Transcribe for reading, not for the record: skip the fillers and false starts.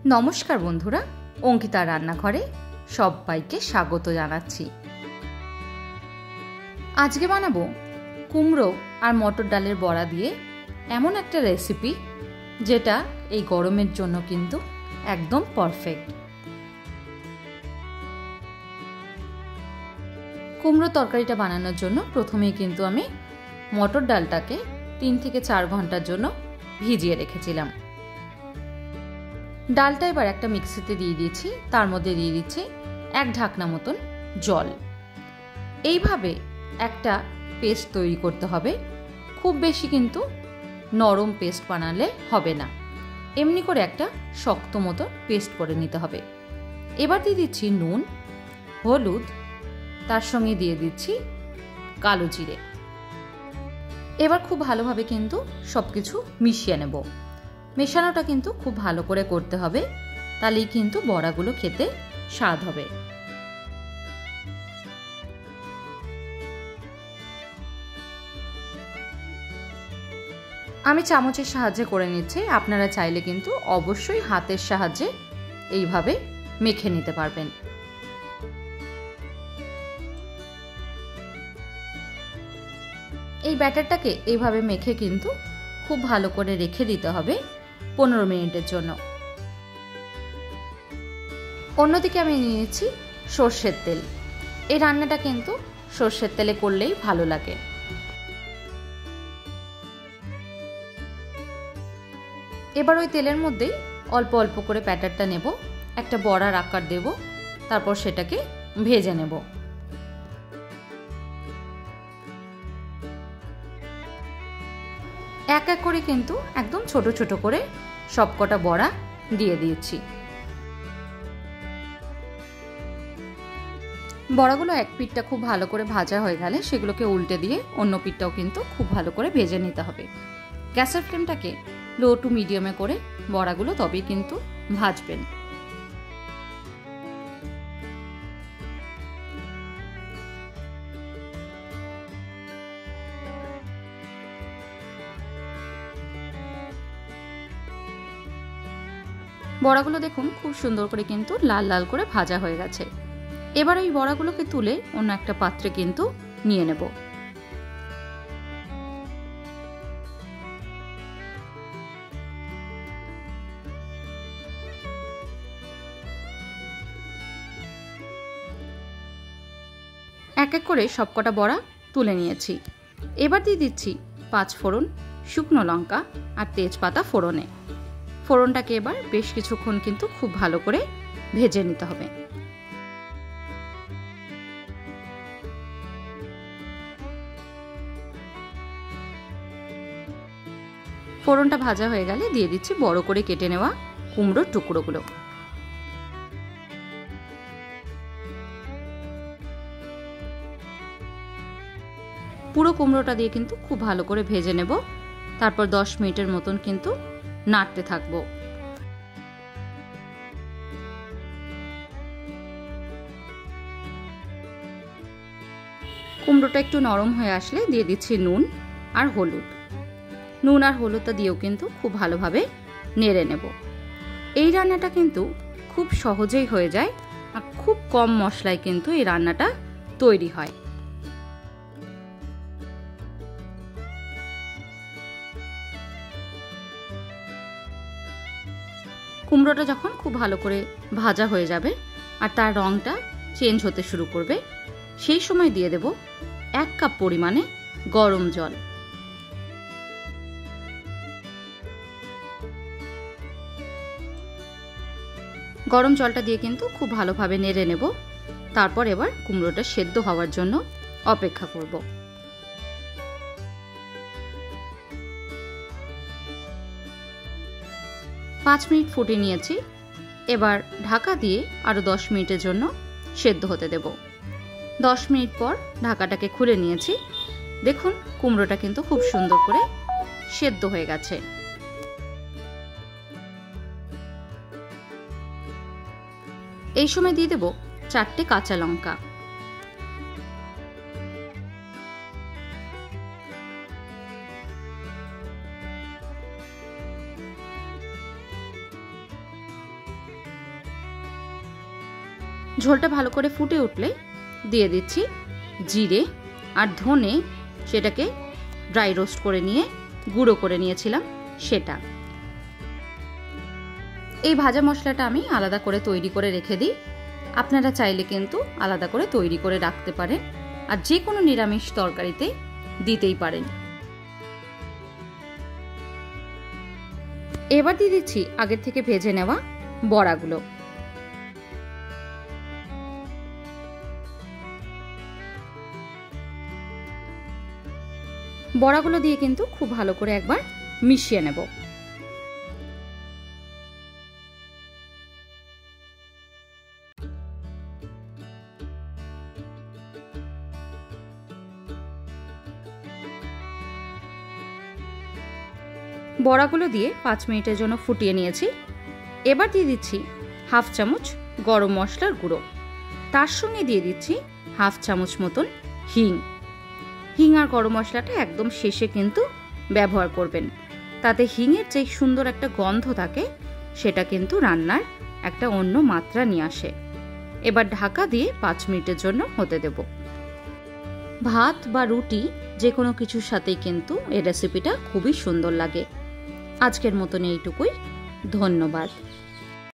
নমস্কার বন্ধুরা, অঙ্কিতা রান্নাঘরে সবাইকে স্বাগত জানাচ্ছি। আজকে বানাবো কুমড়ো আর মটর ডালের বড়া দিয়ে এমন একটা রেসিপি যেটা এই গরমের জন্য কিন্তু একদম পারফেক্ট। কুমড়ো তরকারিটা বানানোর জন্য প্রথমেই কিন্তু আমি মটর ডালটাকে 3 থেকে 4 ঘন্টার জন্য ভিজিয়ে রেখেছিলাম। ডালটা এবার একটা মিক্সিতে দিয়ে দিয়েছি, তার মধ্যে দিয়ে দিচ্ছি 1 ঢাকনা মতন জল। এইভাবে একটা পেস্ট তৈরি করতে হবে, খুব বেশি কিন্তু নরম পেস্ট বানালে হবে না, এমনি করে একটা শক্ত মতো পেস্ট করে নিতে হবে। এবার দিয়ে দিচ্ছি নুন, হলুদ, তার সঙ্গে দিয়ে দিচ্ছি কালো জিরে। এবার খুব ভালোভাবে কিন্তু সব কিছু মিশিয়ে নেব। মেশানোটা কিন্তু খুব ভালো করে করতে হবে, তাহলেই কিন্তু বড়াগুলো খেতে স্বাদ হবে। আমি চামচের সাহায্যে করে নিচ্ছি, আপনারা চাইলে কিন্তু অবশ্যই হাতের সাহায্যে এইভাবে মেখে নিতে পারবেন। এই ব্যাটারটাকে এইভাবে মেখে কিন্তু খুব ভালো করে রেখে দিতে হবে 15 মিনিটের জন্য। অন্যদিকে আমি নিয়েছি সর্ষের তেল। এই রান্নাটা কিন্তু সর্ষের তেলে করলেই ভালো লাগে। এবার ওই তেলের মধ্যেই অল্প অল্প করে ব্যাটারটা নেব, একটা বড়ার আকার দেব, তারপর সেটাকে ভেজে নেব। এক এক করে কিন্তু একদম ছোট ছোট করে সবকটা বড়া দিয়ে দিয়েছি। বড়াগুলো এক পিঠটা খুব ভালো করে ভাজা হয়ে গেলে সেগুলোকে উল্টে দিয়ে অন্য পিঠটাও কিন্তু খুব ভালো করে ভেজে নিতে হবে। গ্যাসের ফ্লেমটাকে লো টু মিডিয়ামে করে বড়াগুলো তবেই কিন্তু ভাজবেন। বড়াগুলো দেখুন খুব সুন্দর করে কিন্তু লাল লাল করে ভাজা হয়ে গেছে। এবার এই বড়াগুলোকে তুলে অন্য একটা পাত্রে কিন্তু নিয়ে নেব। এক এক করে সবকটা বড়া তুলে নিয়েছি। এবার দিয়ে দিচ্ছি 5 ফোড়ন, শুকনো লঙ্কা আর তেজপাতা ফোড়নে। ফোড়নটাকে এবার বেশ কিছুক্ষণ কিন্তু খুব ভালো করে ভেজে নিতে হবে। ফোড়নটা ভাজা হয়ে গেলে দিয়ে দিচ্ছি বড় করে কেটে নেওয়া কুমড়োর টুকরোগুলো। পুরো কুমড়োটা দিয়ে কিন্তু খুব ভালো করে ভেজে নেব, তারপর 10 মিনিটের মতন কিন্তু নাড়তে থাকবো। কুমড়োটা একটু নরম হয়ে আসলে দিয়ে দিচ্ছি নুন আর হলুদ। নুন আর হলুদটা দিয়েও কিন্তু খুব ভালোভাবে নেড়ে নেব। এই রান্নাটা কিন্তু খুব সহজেই হয়ে যায় আর খুব কম মশলায় কিন্তু এই রান্নাটা তৈরি হয়। কুমড়োটা যখন খুব ভালো করে ভাজা হয়ে যাবে আর তার রঙটা চেঞ্জ হতে শুরু করবে, সেই সময় দিয়ে দেব 1 কাপ পরিমাণে গরম জল। গরম জলটা দিয়ে কিন্তু খুব ভালোভাবে নেড়ে নেব। তারপর এবার কুমড়োটা সেদ্ধ হওয়ার জন্য অপেক্ষা করব। পাঁচ মিনিট ফুটিয়ে নিয়েছি। এবার ঢাকা দিয়ে আরো 10 মিনিটের জন্য সেদ্ধ হতে দেব। 10 মিনিট পর ঢাকাটাকে খুলে নিয়েছি। দেখুন কুমড়োটা কিন্তু খুব সুন্দর করে সেদ্ধ হয়ে গেছে। এই সময় দিয়ে দেব 4টে কাঁচা লঙ্কা। ঝোলটা ভালো করে ফুটে উঠলে দিয়ে দিচ্ছি জিরে আর ধনে, সেটাকে ড্রাই রোস্ট করে নিয়ে গুঁড়ো করে নিয়েছিলাম সেটা। এই ভাজা মশলাটা আমি আলাদা করে তৈরি করে রেখে দিই। আপনারা চাইলে কিন্তু আলাদা করে তৈরি করে রাখতে পারেন, আর যে কোনো নিরামিষ তরকারিতে দিতেই পারেন। এবার দিয়ে দিচ্ছি আগের থেকে ভেজে নেওয়া বড়াগুলো। বড়াগুলো দিয়ে কিন্তু খুব ভালো করে একবার মিশিয়ে নেব। বড়াগুলো দিয়ে 5 মিনিটের জন্য ফুটিয়ে নিয়েছি। এবার দিয়ে দিচ্ছি হাফ চামচ গরম মশলার গুঁড়ো, তার সঙ্গে দিয়ে দিচ্ছি হাফ চামচ মতন হিং। হিং আর গরম মশলাটা একদম শেষে কিন্তু ব্যবহার করবেন, তাতে হিংয়ের যে সুন্দর একটা গন্ধ থাকে সেটা কিন্তু রান্নার একটা অন্য মাত্রা নিয়ে আসে। এবার ঢাকা দিয়ে 5 মিনিটের জন্য হতে দেব। ভাত বা রুটি যে কোনো কিছুর সাথেই কিন্তু এই রেসিপিটা খুবই সুন্দর লাগে। আজকের মতন এইটুকুই, ধন্যবাদ।